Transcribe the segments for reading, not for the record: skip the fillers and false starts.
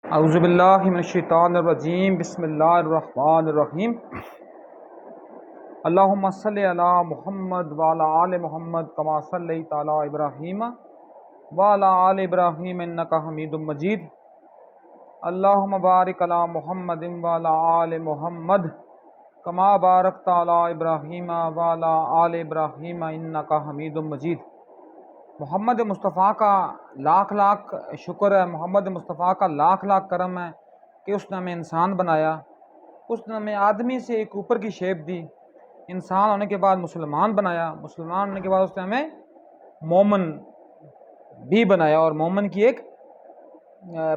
اعوذ باللہ من الشیطان الرجیم، بسم اللہ الرحمن الرحیم۔ اللہم صلی علی محمد وعلی آل محمد کما صلیت علی ابراہیم وعلی آل ابراہیم انک حمید مجید۔ اللہم بارک علی محمد وعلی آل محمد کما بارکت علی ابراہیم وعلی آل ابراہیم انک حمید مجید۔ محمد مصطفیٰ کا لاکھ لاکھ شکر ہے، محمد مصطفیٰ کا لاکھ لاکھ کرم ہے کہ اس نے ہمیں انسان بنایا، اس نے ہمیں آدمی سے ایک اوپر کی شیپ دی، انسان ہونے کے بعد مسلمان بنایا، مسلمان ہونے کے بعد اس نے ہمیں مومن بھی بنایا اور مومن کی ایک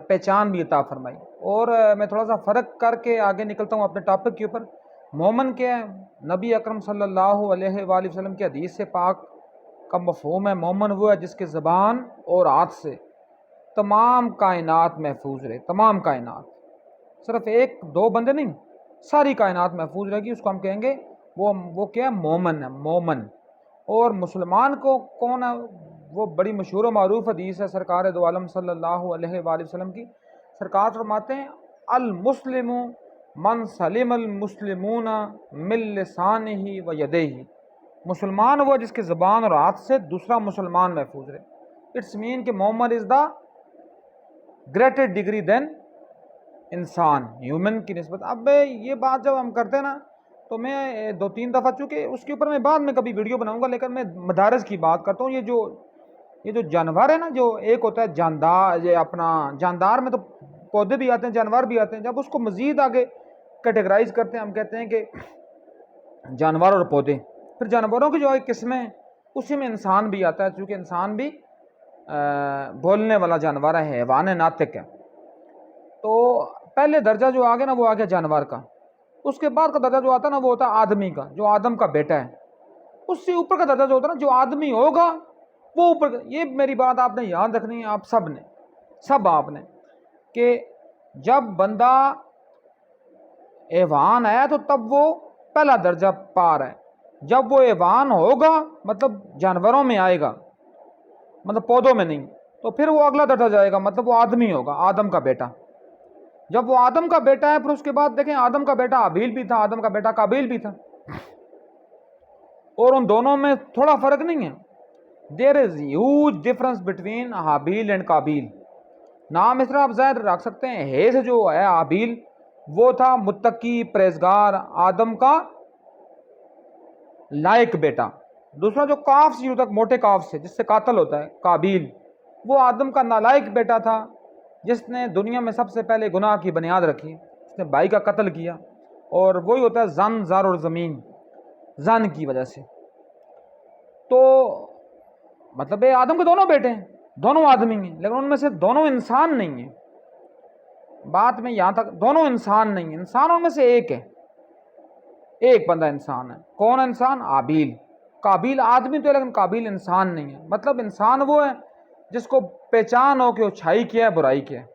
پہچان بھی عطا فرمائی۔ اور میں تھوڑا سا فرق کر کے آگے نکلتا ہوں اپنے ٹاپک کے اوپر۔ مومن کیا ہے؟ نبی اکرم صلی اللہ علیہ وآلہ وسلم کی حدیث سے پاک کا مفہوم ہے، مومن وہ ہے جس کے زبان اور ہاتھ سے تمام کائنات محفوظ رہے، تمام کائنات، صرف ایک دو بندے نہیں، ساری کائنات محفوظ رہے گی، اس کو ہم کہیں گے وہ کیا ہے؟ مومن ہے، مومن۔ اور مسلمان کو کون ہے؟ وہ بڑی مشہور و معروف حدیث ہے سرکار دو عالم صلی اللہ علیہ وآلہ وسلم کی۔ سرکار فرماتے ہیں المسلم من سلم المسلمون من لسانہ و یدیہ، مسلمان وہ جس کے زبان اور ہاتھ سے دوسرا مسلمان محفوظ رہے۔ اٹس مین کہ مومن از دا گریٹر ڈگری دین انسان، ہیومن کی نسبت۔ اب یہ بات جب ہم کرتے ہیں نا تو میں دو تین دفعہ، چونکہ اس کے اوپر میں بعد میں کبھی ویڈیو بناؤں گا، لیکن میں مدارس کی بات کرتا ہوں۔ یہ جو جانور ہے نا، جو ایک ہوتا ہے جاندار، یہ اپنا جاندار میں تو پودے بھی آتے ہیں، جانور بھی آتے ہیں، جب اس کو مزید آگے کیٹیگرائز کرتے ہیں ہم کہتے ہیں کہ جانور اور پودے، پھر جانوروں کی جو ایک قسمیں، اسی میں انسان بھی آتا ہے، چونکہ انسان بھی بولنے والا جانور ہے، حیوان ناطق ہے۔ تو پہلے درجہ جو آگے نا وہ آگے جانور کا، اس کے بعد کا درجہ جو آتا ہے نا وہ ہوتا ہے آدمی کا، جو آدم کا بیٹا ہے۔ اس سے اوپر کا درجہ جو ہوتا ہے نا، جو آدمی ہوگا وہ اوپر کا۔ یہ میری بات آپ نے یاد رکھنی ہے، آپ سب نے، سب آپ نے، کہ جب بندہ حیوان ہے تو تب وہ پہلا درجہ پار ہے، جب وہ حیوان ہوگا مطلب جانوروں میں آئے گا، مطلب پودوں میں نہیں، تو پھر وہ اگلا درجہ جائے گا، مطلب وہ آدمی ہوگا، آدم کا بیٹا۔ جب وہ آدم کا بیٹا ہے، پھر اس کے بعد دیکھیں آدم کا بیٹا حابیل بھی تھا، آدم کا بیٹا قابیل بھی تھا، اور ان دونوں میں تھوڑا فرق نہیں ہے۔ There is huge difference between حابیل اینڈ قابیل۔ نام اس طرح آپ ظاہر رکھ سکتے ہیں، حیث جو ہے حابیل وہ تھا متقی پرہیزگار، آدم کا لائق بیٹا۔ دوسرا جو کاف سے ہوتا ہے، موٹے کاف سے جس سے قاتل ہوتا ہے، قابیل، وہ آدم کا نالائق بیٹا تھا، جس نے دنیا میں سب سے پہلے گناہ کی بنیاد رکھی، اس نے بھائی کا قتل کیا، اور وہی ہوتا ہے زن، زار اور زمین، زن کی وجہ سے۔ تو مطلب یہ آدم کے دونوں بیٹے ہیں، دونوں آدمی ہیں، لیکن ان میں سے دونوں انسان نہیں ہیں۔ بات میں یہاں تک، دونوں انسان نہیں ہیں، انسان ان میں سے ایک ہے، ایک بندہ انسان ہے۔ کون انسان؟ حابیل۔ قابیل آدمی تو ہے لیکن قابیل انسان نہیں ہے۔ مطلب انسان وہ ہے جس کو پہچان ہو کہ اچھائی کیا ہے، برائی کیا ہے۔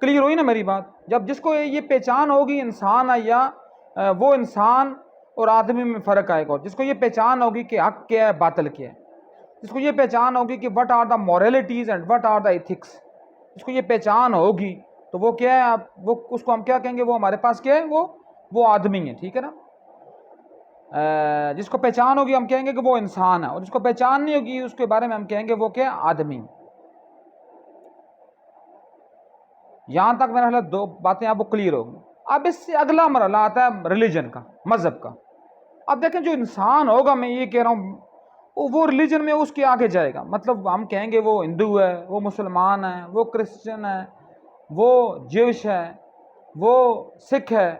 کلیئر ہوئی نا میری بات؟ جب جس کو یہ پہچان ہوگی انسان ہے یا وہ انسان اور آدمی میں فرق آئے گا، جس کو یہ پہچان ہوگی کہ حق کیا ہے، باطل کیا ہے، جس کو یہ پہچان ہوگی کہ what are the moralities and what are the ethics, جس کو یہ پہچان ہوگی تو وہ کیا ہے، وہ اس کو ہم کیا کہیں گے؟ وہ ہمارے پاس کیا ہے؟ وہ آدمی ہے، ٹھیک ہے نا؟ جس کو پہچان ہوگی ہم کہیں گے کہ وہ انسان ہے، اور جس کو پہچان نہیں ہوگی اس کے بارے میں ہم کہیں گے وہ کیا ہے؟ آدمی۔ یہاں تک میرا خیال دو باتیں آپ کو کلیئر ہوگی۔ اب اس سے اگلا مرحلہ آتا ہے ریلیجن کا، مذہب کا۔ اب دیکھیں جو انسان ہوگا، میں یہ کہہ رہا ہوں، وہ ریلیجن میں اس کے آگے جائے گا، مطلب ہم کہیں گے وہ ہندو ہے، وہ مسلمان ہے، وہ کرسچن ہے، وہ جیوش ہے، وہ سکھ ہے،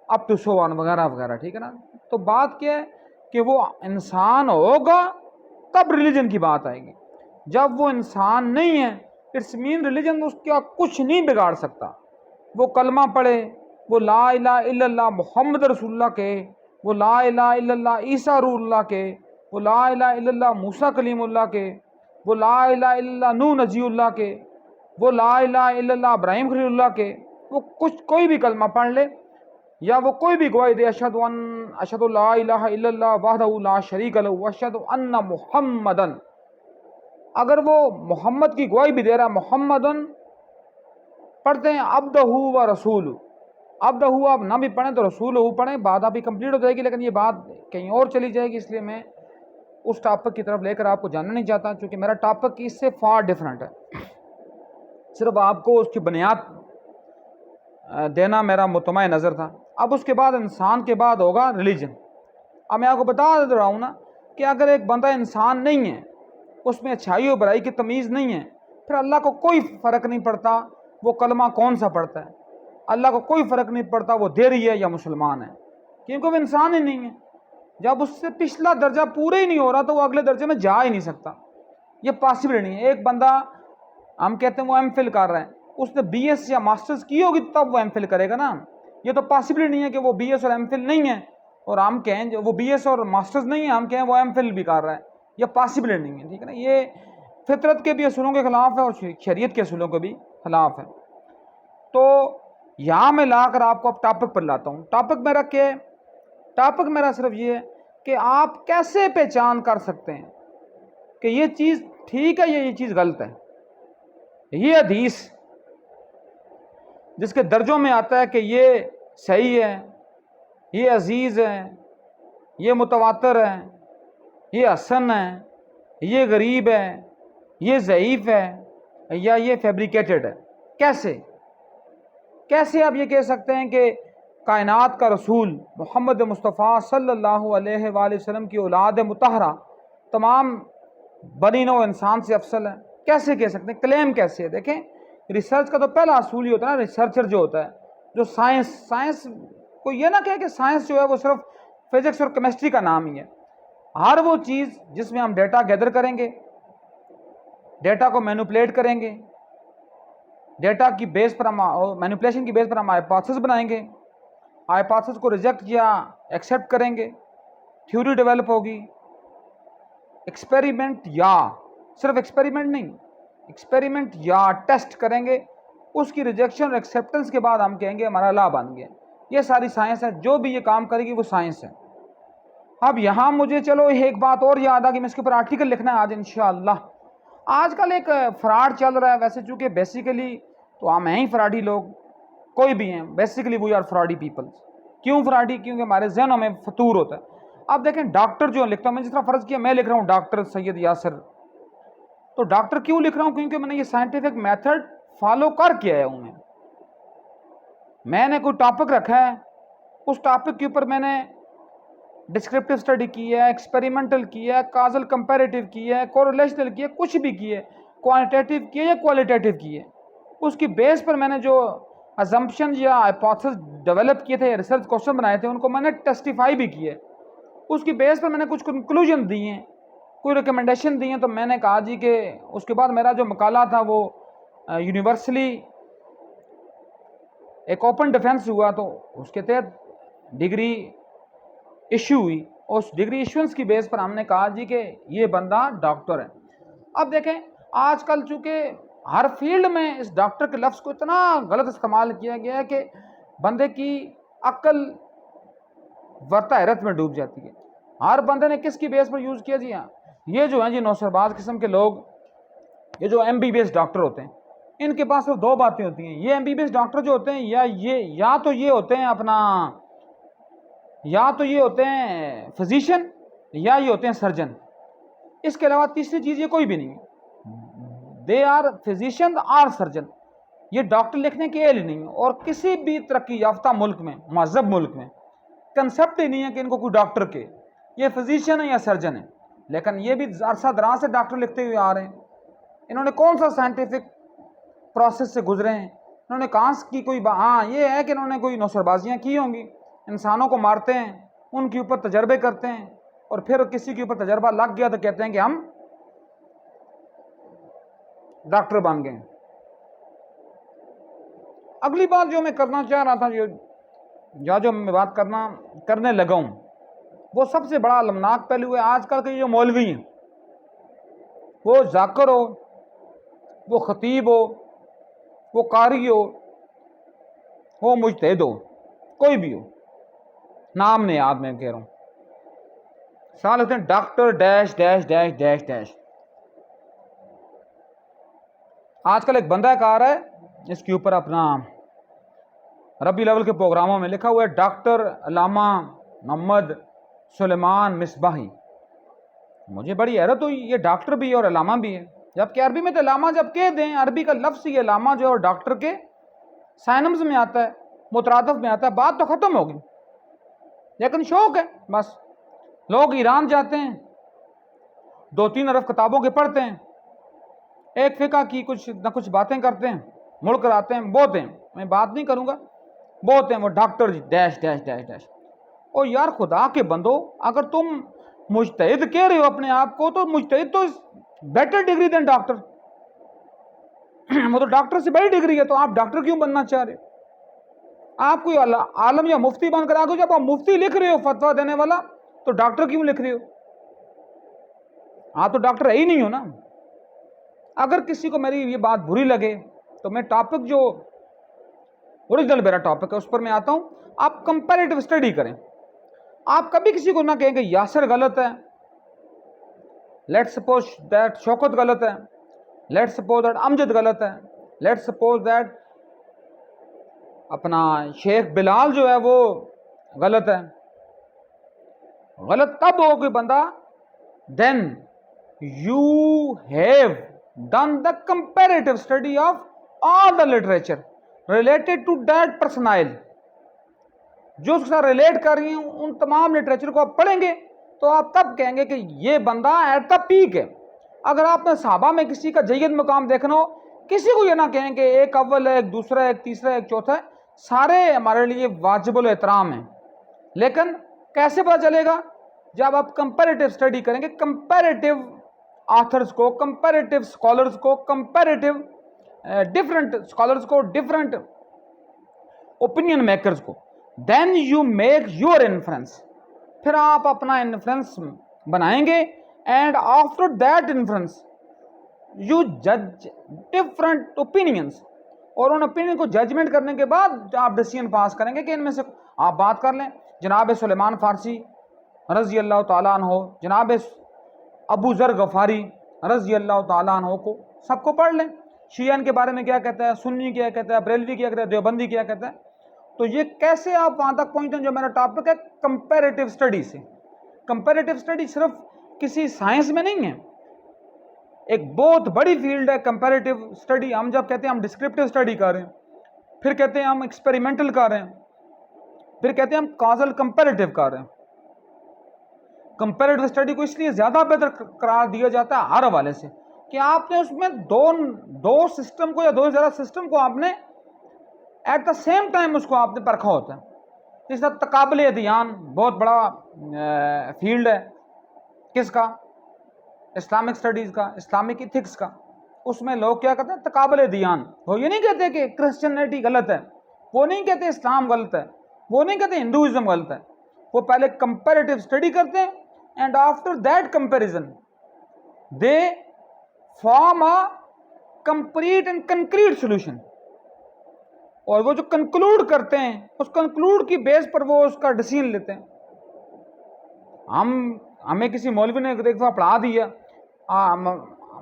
اپ ٹو سو آن وغیرہ وغیرہ، ٹھیک ہے نا؟ تو بات کیا ہے کہ وہ انسان ہوگا تب ریلیجن کی بات آئے گی۔ جب وہ انسان نہیں ہے، اٹس مین ریلیجن اس کا کچھ نہیں بگاڑ سکتا۔ وہ کلمہ پڑھے، وہ لا الہ الا اللہ محمد رسول اللہ کہے، وہ لا الہ الا اللہ عیسیٰ روح اللہ کہے، وہ لا الہ الا اللہ موسیٰ کلیم اللہ کہے، وہ لا الہ الا اللہ نوح نجی اللہ کہے، وہ لا الہ الا اللہ ابراہیم خلیل اللہ کہے، وہ کوئی بھی کلمہ پڑھ لے یا وہ کوئی بھی گواہی دے، اشہد لا الہ الا اللہ وحدہ لا شریک لہ واشہد ان محمدن اگر وہ محمد کی گواہی بھی دے رہا ہے، محمدن پڑھتے ہیں عبدہ و رسول، عبدہ آپ نہ بھی پڑھیں تو رسول پڑھیں، بات آپ کی کمپلیٹ ہو جائے گی، لیکن یہ بات کہیں اور چلی جائے گی، اس لیے میں اس ٹاپک کی طرف لے کر آپ کو جاننا نہیں چاہتا، چونکہ میرا ٹاپک اس سے فار ڈیفرنٹ ہے، صرف آپ کو اس کی بنیاد دینا میرا مطمع نظر تھا۔ اب اس کے بعد انسان کے بعد ہوگا ریلیجن۔ اب میں آپ کو بتا دے رہا ہوں نا کہ اگر ایک بندہ انسان نہیں ہے، اس میں اچھائی و برائی کی تمیز نہیں ہے، پھر اللہ کو کوئی فرق نہیں پڑتا وہ کلمہ کون سا پڑھتا ہے، اللہ کو کوئی فرق نہیں پڑتا وہ دیری ہے یا مسلمان ہے، کیونکہ وہ انسان ہی نہیں ہے۔ جب اس سے پچھلا درجہ پورا ہی نہیں ہو رہا تو وہ اگلے درجے میں جا ہی نہیں سکتا، یہ پاسبل نہیں ہے۔ ایک بندہ ہم کہتے ہیں وہ ایم فل کر رہا ہے، اس نے بی ایس یا ماسٹرز کی ہوگی تب وہ ایم فل کرے گا نا، یہ تو پاسبل نہیں ہے کہ وہ بی ایس اور ایم فل نہیں ہے اور ہم کہیں جو وہ بی ایس اور ماسٹرز نہیں ہے ہم کہیں وہ ایم فل بھی کر رہا ہے، یہ پاسبل نہیں ہے، ٹھیک ہے نا۔ یہ فطرت کے بھی اصولوں کے خلاف ہے اور شریعت کے اصولوں کے بھی خلاف ہے۔ تو یہاں میں لا کر آپ کو اب ٹاپک پر لاتا ہوں۔ ٹاپک میرا کیا ہے؟ ٹاپک میرا صرف یہ ہے کہ آپ کیسے پہچان کر سکتے ہیں کہ یہ چیز ٹھیک ہے یا یہ چیز غلط ہے۔ یہ حدیث جس کے درجوں میں آتا ہے کہ یہ صحیح ہے، یہ عزیز ہے، یہ متواتر ہے، یہ حسن ہے، یہ غریب ہے، یہ ضعیف ہے یا یہ فیبریکیٹڈ ہے، کیسے آپ یہ کہہ سکتے ہیں کہ کائنات کا رسول محمد مصطفیٰ صلی اللہ علیہ وآلہ وسلم کی اولاد مطہرہ تمام بنی نوع انسان سے افضل ہے؟ کیسے کہہ سکتے ہیں؟ کلیم کیسے ہے؟ دیکھیں، ریسرچ کا تو پہلا اصول یہ ہوتا ہے نا، ریسرچر جو ہوتا ہے، جو سائنس کو یہ نہ کہے کہ سائنس جو ہے وہ صرف فزکس اور کیمسٹری کا نام ہی ہے۔ ہر وہ چیز جس میں ہم ڈیٹا گیدر کریں گے، ڈیٹا کو مینوپلیٹ کریں گے، ڈیٹا کی بیس پر ہم مینوپلیشن کی بیس پر ہم ہائپوتھیسس بنائیں گے، ہائپوتھیسس کو ریجیکٹ یا ایکسیپٹ کریں گے، تھیوری ڈیولپ ہوگی، ایکسپیریمنٹ یا صرف ایکسپیریمنٹ نہیں، ایکسپیریمنٹ یا ٹیسٹ کریں گے، اس کی ریجیکشن اور ایکسیپٹنس کے بعد ہم کہیں گے ہمارا لا بن گیا۔ یہ ساری سائنس ہے، جو بھی یہ کام کرے گی وہ سائنس ہے۔ اب یہاں مجھے چلو ایک بات اور یاد آ گئی، میں اس کے اوپر آرٹیکل لکھنا ہے آج انشاءاللہ۔ آج کل ایک فراڈ چل رہا ہے، ویسے چونکہ بیسیکلی تو ہم ہیں ہی فراڈی لوگ، کوئی بھی ہیں، بیسیکلی وی آر فراڈی پیپل۔ کیوں فراڈی؟ کیونکہ ہمارے ذہنوں میں فطور ہوتا ہے۔ اب دیکھیں ڈاکٹر جو لکھتا ہوں میں، جس طرح فرض کیا میں لکھ رہا ہوں ڈاکٹر سید یاسر، تو ڈاکٹر کیوں لکھ رہا ہوں؟ کیونکہ میں نے یہ سائنٹیفک میتھڈ فالو کر کے آیا ہوں۔ میں نے کوئی ٹاپک رکھا ہے، اس ٹاپک کے اوپر میں نے ڈسکرپٹیو اسٹڈی کی ہے، ایکسپیریمنٹل کی ہے، کازل کمپیریٹیو کی ہے، کوریلیشنل کی ہے، کچھ بھی کی ہے، کوانٹیٹیو کی ہے یا کوالٹیٹیو کی ہے، اس کی بیس پر میں نے جو ازمپشن یا ہائپوتھیسس ڈیولپ کیے تھے یا ریسرچ کوشچن بنائے تھے ان کو میں نے ٹیسٹیفائی بھی کیے، اس کی بیس پر میں نے کچھ کنکلوژن دی ہیں، کوئی ریکمنڈیشن دی ہیں۔ تو میں نے کہا جی کہ اس کے بعد میرا جو مقالہ تھا وہ یونیورسلی ایک اوپن ڈیفنس ہوا، تو اس کے تحت ڈگری ایشو ہوئی، اور اس ڈگری ایشوئنس کی بیس پر ہم نے کہا جی کہ یہ بندہ ڈاکٹر ہے۔ اب دیکھیں آج کل چونکہ ہر فیلڈ میں اس ڈاکٹر کے لفظ کو اتنا غلط استعمال کیا گیا ہے کہ بندے کی عقل ورطہ حیرت میں ڈوب جاتی ہے۔ ہر بندے نے کس کی بیس پر یوز کیا؟ جی ہاں، یہ جو ہیں جی نوسرباز قسم کے لوگ، یہ جو M B B S doctor ہوتے ہیں، ان کے پاس صرف دو باتیں ہوتی ہیں۔ یہ M B B S doctor جو ہوتے ہیں یا تو یہ ہوتے ہیں یا تو یہ ہوتے ہیں فزیشین یا یہ ہوتے ہیں سرجن، اس کے علاوہ تیسری چیز یہ کوئی بھی نہیں ہے۔ They are physician or surgeon, یہ ڈاکٹر لکھنے کے اہل نہیں ہے۔ اور کسی بھی ترقی یافتہ ملک میں، مہذب ملک میں کنسپٹ ہی نہیں ہے کہ ان کو کوئی ڈاکٹر کے، یہ فزیشین ہے یا سرجن ہے۔ لیکن یہ بھی عرصہ دراز سے ڈاکٹر لکھتے ہوئے آ رہے ہیں۔ انہوں نے کون سا سائنٹیفک پروسیس سے گزرے ہیں؟ انہوں نے کہاں کی کوئی ہاں یہ ہے کہ انہوں نے کوئی نوسربازیاں کی ہوں گی، انسانوں کو مارتے ہیں، ان کے اوپر تجربے کرتے ہیں، اور پھر کسی کے اوپر تجربہ لگ گیا تو کہتے ہیں کہ ہم ڈاکٹر بن گئے۔ اگلی بات جو میں کرنا چاہ رہا تھا، جو میں بات کرنے لگا ہوں، وہ سب سے بڑا المناک پہلو ہے آج کل کے جو مولوی ہیں، وہ ذاکر ہو، وہ خطیب ہو، وہ قاری ہو، وہ مجتہد ہو، کوئی بھی ہو، نام نہیں یاد میں کہہ رہا ہوں، سوال ہوتے ہیں doctor dash dash dash dash dash. آج کل ایک بندہ کہا رہا ہے اس کے اوپر اپنا ربی لیول کے پروگراموں میں لکھا ہوا ہے ڈاکٹر علامہ محمد سلیمان مصباحی. مجھے بڑی حیرت ہوئی، یہ ڈاکٹر بھی ہے اور علامہ بھی ہے، جبکہ عربی میں تو علامہ جب کہہ دیں، عربی کا لفظ یہ علامہ جو ہے اور ڈاکٹر کے سائنمز میں آتا ہے، مترادف میں آتا ہے، بات تو ختم ہوگی. لیکن شوق ہے بس. لوگ ایران جاتے ہیں، 2-3 ارب کتابوں کے پڑھتے ہیں، ایک فقہ کی کچھ نہ کچھ باتیں کرتے ہیں، مڑ کر آتے ہیں، بہت ہیں، میں بات نہیں کروں گا، بہت ہیں وہ doctor ji dash dash dash dash. او یار خدا کے بندو، اگر تم مجتہد کہہ رہے ہو اپنے آپ کو، تو مجتہد تو بیٹر ڈگری دین ڈاکٹر. وہ تو ڈاکٹر سے بڑی ڈگری ہے، تو آپ ڈاکٹر کیوں بننا چاہ رہے ہو؟ آپ کوئی عالم یا مفتی بن کر آگے، جب آپ مفتی لکھ رہے ہو فتویٰ دینے والا، تو ڈاکٹر کیوں لکھ رہے ہو؟ آپ تو ڈاکٹر ہے ہی نہیں ہو نا. اگر کسی کو میری یہ بات بری لگے تو میں ٹاپک جو اوریجنل میرا ٹاپک ہے اس پر میں آتا ہوں. آپ کمپیریٹو اسٹڈی کریں. آپ کبھی کسی کو نہ کہیں کہ یاسر غلط ہے، لیٹ سپوز دیٹ شوکت غلط ہے، لیٹ سپوز دیٹ امجد غلط ہے، لیٹ سپوز دیٹ اپنا شیخ بلال جو ہے وہ غلط ہے. غلط تب ہو کہ بندہ then you have done the comparative study of all the literature related to that personal. جو اس کے ساتھ ریلیٹ کر رہی ہیں ان تمام لٹریچر کو آپ پڑھیں گے تو آپ تب کہیں گے کہ یہ بندہ ایٹ دا پیک ہے. اگر آپ نے صحابہ میں کسی کا جید مقام دیکھنا ہو، کسی کو یہ نہ کہیں کہ ایک اول ہے، ایک دوسرا ہے، ایک تیسرا ہے، ایک چوتھا ہے، سارے ہمارے لیے واجب الاحترام ہیں. لیکن کیسے پتہ چلے گا؟ جب آپ کمپیریٹو اسٹڈی کریں گے، کمپیریٹو آتھرز کو، کمپیریٹو اسکالرز کو، کمپیریٹو ڈفرنٹ اسکالرز کو، ڈفرنٹ اوپینین میکرز کو، then you make your inference. پھر آپ اپنا انفرنس بنائیں گے، and after that inference you جج ڈفرنٹ اوپینینس. اور ان اوپینین کو ججمنٹ کرنے کے بعد آپ ڈیسیژن پاس کریں گے کہ ان میں سے آپ بات کر لیں. جناب سلیمان فارسی رضی اللہ تعالیٰ عنہ، جناب ابو ذر غفاری رضی اللہ تعالیٰ عنہ کو سب کو پڑھ لیں. شیعہ کے بارے میں کیا کہتا ہے، سنی کیا کہتا ہے، بریلوی کیا کہتا ہے، دیوبندی کیا کہتا ہے. تو یہ کیسے آپ وہاں تک پہنچتے ہیں جو میرا ٹاپک ہے کمپیریٹو اسٹڈی سے. کمپیریٹو اسٹڈی صرف کسی سائنس میں نہیں ہے، ایک بہت بڑی فیلڈ ہے کمپیریٹو اسٹڈی. ہم جب کہتے ہیں ہم ڈسکرپٹیو اسٹڈی کر رہے ہیں، پھر کہتے ہیں ہم ایکسپیریمنٹل کر رہے ہیں، پھر کہتے ہیں ہم کازل کمپیریٹو کر رہے ہیں. کمپیریٹو اسٹڈی کو اس لیے زیادہ بہتر قرار دیا جاتا ہے ہر حوالے سے کہ آپ نے اس میں دو سسٹم کو یا دو زیادہ سسٹم کو آپ نے ایٹ دا سیم ٹائم اس کو آپ نے پرکھا ہوتا ہے. اس طرح تقابل ادیان بہت بڑا فیلڈ ہے. کس کا؟ اسلامک اسٹڈیز کا، اسلامک ایتھکس کا. اس میں لوگ کیا کرتے ہیں؟ تقابل ادیان. وہ یہ نہیں کہتے کہ کرسچینٹی غلط ہے، وہ نہیں کہتے اسلام غلط ہے، وہ نہیں کہتے ہندوازم غلط ہے. وہ پہلے کمپیریٹو اسٹڈی کرتے ہیں، and after that comparison they form a complete and concrete solution. اور وہ جو کنکلوڈ کرتے ہیں، اس کنکلوڈ کی بیس پر وہ اس کا ڈیسیژن لیتے ہیں. ہمیں کسی مولوی نے ایک دفعہ پڑھا دیا،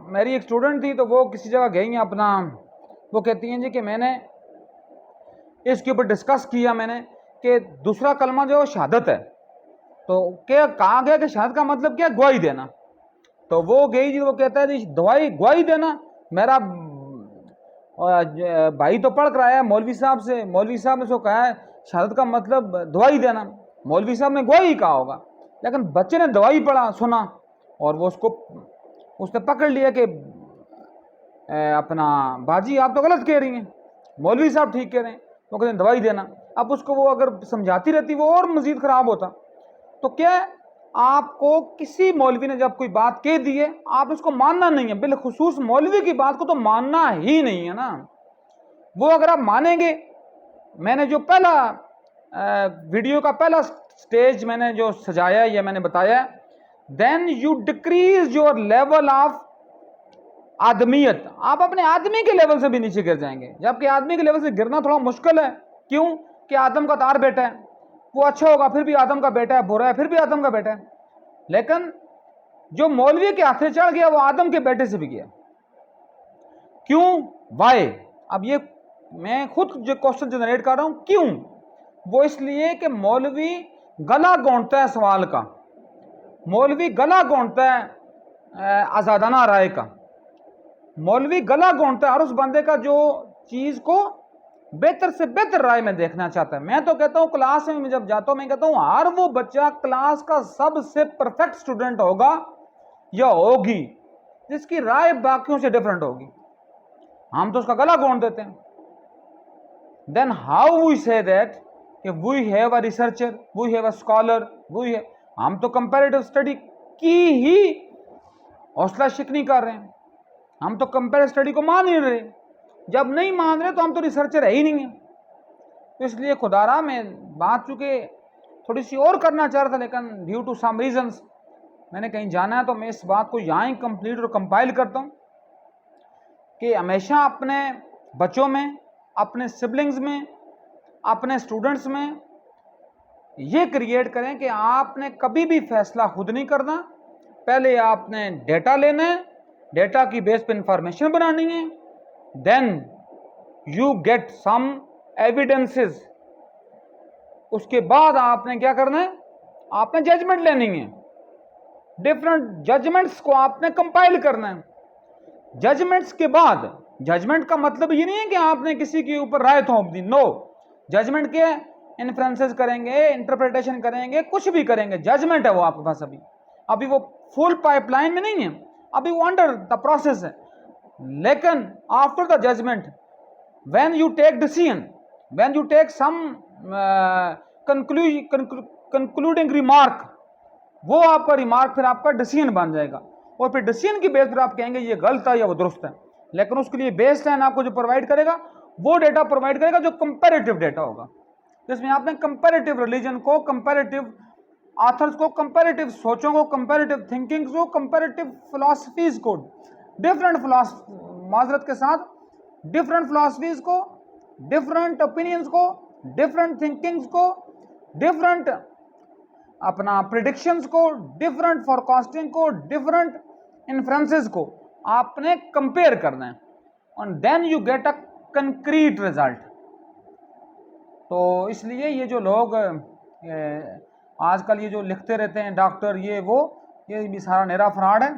میری ایک اسٹوڈنٹ تھی، تو وہ کسی جگہ گئی ہیں اپنا، وہ کہتی ہیں جی کہ میں نے اس کے اوپر ڈسکس کیا، میں نے کہ دوسرا کلمہ جو شہادت ہے، تو کیا کہا گیا کہ شہادت کا مطلب کیا؟ گواہی دینا. تو وہ گئی جی، وہ کہتا ہے جی گواہی دینا. میرا بھائی تو پڑھ کر آیا مولوی صاحب سے، مولوی صاحب نے اس کو کہا ہے شہادت کا مطلب دعائی دینا. مولوی صاحب نے گواہی کہا ہوگا، لیکن بچے نے دعائی پڑھا، سنا، اور وہ اس نے پکڑ لیا کہ اپنا باجی آپ تو غلط کہہ رہی ہیں، مولوی صاحب ٹھیک کہہ رہے ہیں، وہ کہتے ہیں دوائی دینا. اب اس کو وہ اگر سمجھاتی رہتی وہ اور مزید خراب ہوتا. تو کیا ہے، آپ کو کسی مولوی نے جب کوئی بات کہہ دی ہے، آپ اس کو ماننا نہیں ہے. بالخصوص مولوی کی بات کو تو ماننا ہی نہیں ہے نا. وہ اگر آپ مانیں گے، میں نے جو پہلا ویڈیو کا پہلا سٹیج میں نے جو سجایا یا میں نے بتایا، then you decrease your level of آدمیت. آپ اپنے آدمی کے لیول سے بھی نیچے گر جائیں گے، جبکہ آدمی کے لیول سے گرنا تھوڑا مشکل ہے. کیوں؟ کہ آدم کا تار بیٹا ہے، وہ اچھا ہوگا پھر بھی آدم کا بیٹا ہے، برا ہے پھر بھی آدم کا بیٹا ہے. لیکن جو مولوی کے ہاتھے چڑھ گیا وہ آدم کے بیٹے سے بھی گیا. کیوں؟ وائی؟ اب یہ میں خود جو کوشچن جنریٹ کر رہا ہوں، کیوں؟ وہ اس لیے کہ مولوی گلا گونٹتا ہے سوال کا، مولوی گلا گونٹتا ہے آزادانہ رائے کا، مولوی گلا گونٹتا ہے ہر اس بندے کا جو چیز کو بہتر سے بہتر رائے میں دیکھنا چاہتا ہے۔ میں تو کہتا ہوں کلاس میں جب جاتا ہوں میں کہتا ہوں ہر وہ بچہ کلاس کا سب سے پرفیکٹ اسٹوڈنٹ ہوگا یا ہوگی جس کی رائے باقیوں سے ڈیفرنٹ ہوگی، ہم تو اس کا گلا گونٹ دیتے ہیں۔ Then how we say that کہ we have a researcher, we have a scholar, ہم تو کمپیریٹو اسٹڈی کی ہی حوصلہ شکنی کر رہے ہیں، ہم تو کمپیریٹو اسٹڈی کو مان نہیں رہے، جب نہیں مان رہے تو ہم تو ریسرچر ہے ہی نہیں ہیں۔ تو اس لیے خدا را میں بات چونکہ تھوڑی سی اور کرنا چاہ رہا تھا، لیکن ڈیو ٹو سم ریزنس میں نے کہیں جانا ہے، تو میں اس بات کو یہاں ہی کمپلیٹ اور کمپائل کرتا ہوں کہ ہمیشہ اپنے بچوں میں، اپنے سبلنگز میں، اپنے اسٹوڈنٹس میں یہ کریٹ کریں کہ آپ نے کبھی بھی فیصلہ خود نہیں کرنا، پہلے آپ نے ڈیٹا لینا ہے، ڈیٹا کی بیس پہ انفارمیشن بنانی ہے، then you get some evidences, اس کے بعد آپ نے کیا کرنا ہے، آپ نے ججمنٹ لینی ہے، ڈفرنٹ ججمنٹس کو آپ نے کمپائل کرنا ہے۔ ججمنٹس کے بعد، ججمنٹ کا مطلب یہ نہیں ہے کہ آپ نے کسی کے اوپر رائے تھوپ دی، نو، ججمنٹ کے انفرنسز کریں گے، انٹرپریٹیشن کریں گے، کچھ بھی کریں گے، ججمنٹ ہے وہ آپ کے پاس، ابھی وہ فل پائپ لائن میں نہیں ہے، ابھی وہ انڈر دا پروسیس ہے، لیکن after the judgment when you take decision, when you take some concluding remark، وہ آپ کا ریمارک پھر آپ کا ڈیسیژن بن جائے گا، اور پھر ڈیسیژن کی بیس پر آپ کہیں گے یہ غلط ہے یا وہ درست ہے، لیکن اس کے لیے بیس لائن آپ کو جو پرووائڈ کرے گا وہ ڈیٹا پرووائڈ کرے گا جو کمپیریٹیو ڈیٹا ہوگا، جس میں آپ نے کمپیریٹیو ریلیجن کو، کمپیریٹیو آتھرز کو، کمپیریٹیو سوچوں کو، کمپیریٹیو تھنکنگز کو، کمپیریٹیو فلاسفیز کو، ڈفرنٹ معذرت کے ساتھ ڈفرنٹ فلاسفیز کو، ڈفرنٹ اوپینینز کو، ڈفرنٹ تھنکنگز کو، ڈفرنٹ اپنا پریڈکشنز کو، ڈفرنٹ فورکاسٹنگ کو، ڈفرنٹ انفرنسز کو آپ نے کمپیئر کرنا ہے، and then you get a concrete result۔ تو اس لیے یہ جو لوگ آج کل یہ جو لکھتے رہتے ہیں ڈاکٹر یہ وہ، یہ بھی سارا نیرا فراڈ ہے،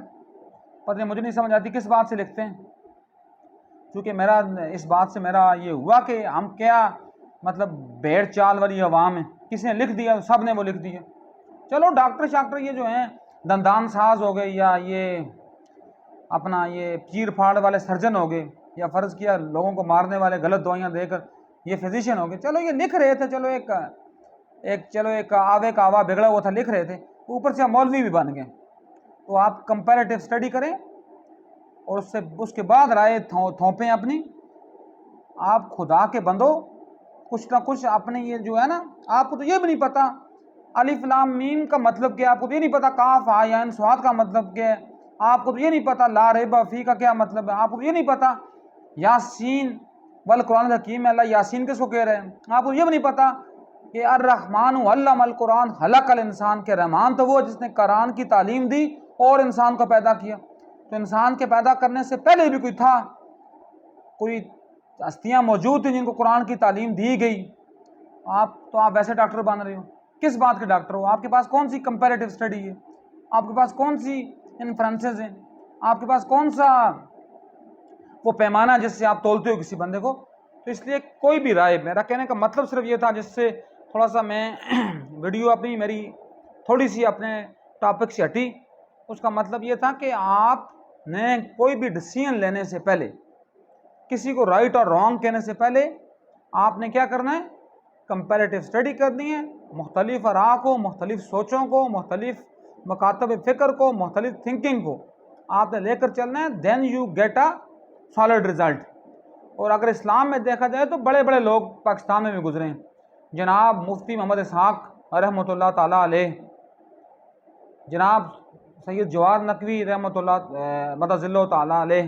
پتہ نہیں، مجھے نہیں سمجھ آتی کس بات سے لکھتے ہیں، کیونکہ میرا اس بات سے میرا یہ ہوا کہ ہم کیا مطلب بھیڑ چال والی عوام ہے، کسی نے لکھ دیا سب نے وہ لکھ دیا، چلو ڈاکٹر شاکٹر یہ جو ہیں دندان ساز ہو گئے، یا یہ اپنا یہ چیر پھاڑ والے سرجن ہو گئے، یا فرض کیا لوگوں کو مارنے والے غلط دوائیاں دے کر یہ فزیشین ہو گئے، چلو یہ لکھ رہے تھے، چلو ایک آوے کا آوا بگڑا ہوا تھا، لکھ رہے تھے، اوپر سے مولوی بھی بن گئے۔ تو آپ کمپیریٹیو اسٹڈی کریں اور اس کے بعد رائے تھوپیں اپنی۔ آپ خدا کے بندو کچھ نہ کچھ اپنے یہ جو ہے نا، آپ کو تو یہ بھی نہیں پتا الف لام میم کا مطلب کیا، آپ کو تو یہ نہیں پتا کاف ہا یا عین صاد کا مطلب کیا ہے، آپ کو تو یہ نہیں پتا لا ریب فی کا کیا مطلب ہے، آپ کو تو یہ نہیں پتا یاسین والقرآن الحکیم، اللہ یاسین کس کو کہہ رہے ہیں، آپ کو یہ بھی نہیں پتا کہ الرحمن علم القرآن خلق الانسان، کے رحمان تو وہ جس نے قرآن کی تعلیم دی اور انسان کو پیدا کیا۔ تو انسان کے پیدا کرنے سے پہلے بھی کوئی تھا، کوئی ہستیاں موجود تھیں جن کو قرآن کی تعلیم دی گئی، آپ ویسے ڈاکٹر بن رہے ہو، کس بات کے ڈاکٹر ہو؟ آپ کے پاس کون سی کمپیریٹیو اسٹڈی ہے؟ آپ کے پاس کون سی انفرنسز ہیں؟ آپ کے پاس کون سا وہ پیمانہ جس سے آپ تولتے ہو کسی بندے کو؟ تو اس لیے کوئی بھی رائے، میرا کہنے کا مطلب صرف یہ تھا، جس سے تھوڑا سا میں ویڈیو اپنی میری تھوڑی سی اپنے ٹاپک سے ہٹی، اس کا مطلب یہ تھا کہ آپ نے کوئی بھی ڈیسیژن لینے سے پہلے، کسی کو رائٹ اور رانگ کہنے سے پہلے آپ نے کیا کرنا ہے، کمپیریٹیو اسٹڈی کرنی ہے، مختلف آراء کو، مختلف سوچوں کو، مختلف مکاتب فکر کو، مختلف تھنکنگ کو آپ نے لے کر چلنا ہے، then you get a solid result. اور اگر اسلام میں دیکھا جائے تو بڑے بڑے لوگ پاکستان میں بھی گزرے ہیں، جناب مفتی محمد اسحاق رحمۃ اللہ تعالیٰ علیہ، جناب سید جواد نقوی رحمۃ اللہ مدظ اللہ تعالیٰ علیہ،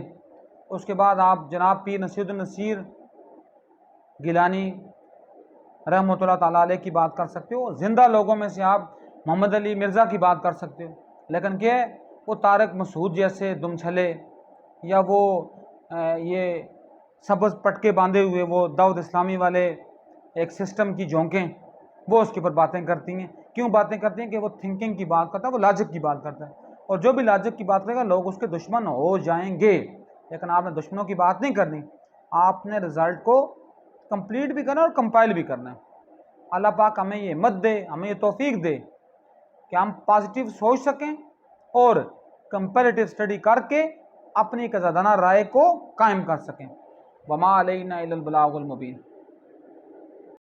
اس کے بعد آپ جناب پیر نصیر النصیر گیلانی رحمۃ اللہ تعالیٰ علیہ کی بات کر سکتے ہو، زندہ لوگوں میں سے آپ محمد علی مرزا کی بات کر سکتے ہو، لیکن کیا وہ طارق مسعود جیسے دم چھلے، یا وہ یہ سبز پٹکے باندھے ہوئے وہ دعوت اسلامی والے ایک سسٹم کی جھونکیں، وہ اس کے اوپر باتیں کرتی ہیں۔ کیوں باتیں کرتی ہیں؟ کہ وہ تھنکنگ کی بات کرتا ہے، وہ لاجک کی بات کرتا ہے، اور جو بھی لاجک کی بات کرے گا لوگ اس کے دشمن ہو جائیں گے۔ لیکن آپ نے دشمنوں کی بات نہیں کرنی، آپ نے رزلٹ کو کمپلیٹ بھی کرنا اور کمپائل بھی کرنا ہے۔ اللہ پاک ہمیں یہ ہمت دے، ہمیں یہ توفیق دے کہ ہم پازیٹیو سوچ سکیں اور کمپیریٹیو اسٹڈی کر کے اپنی قاعدانہ رائے کو قائم کر سکیں۔ وما علینا الا البلاغ المبین۔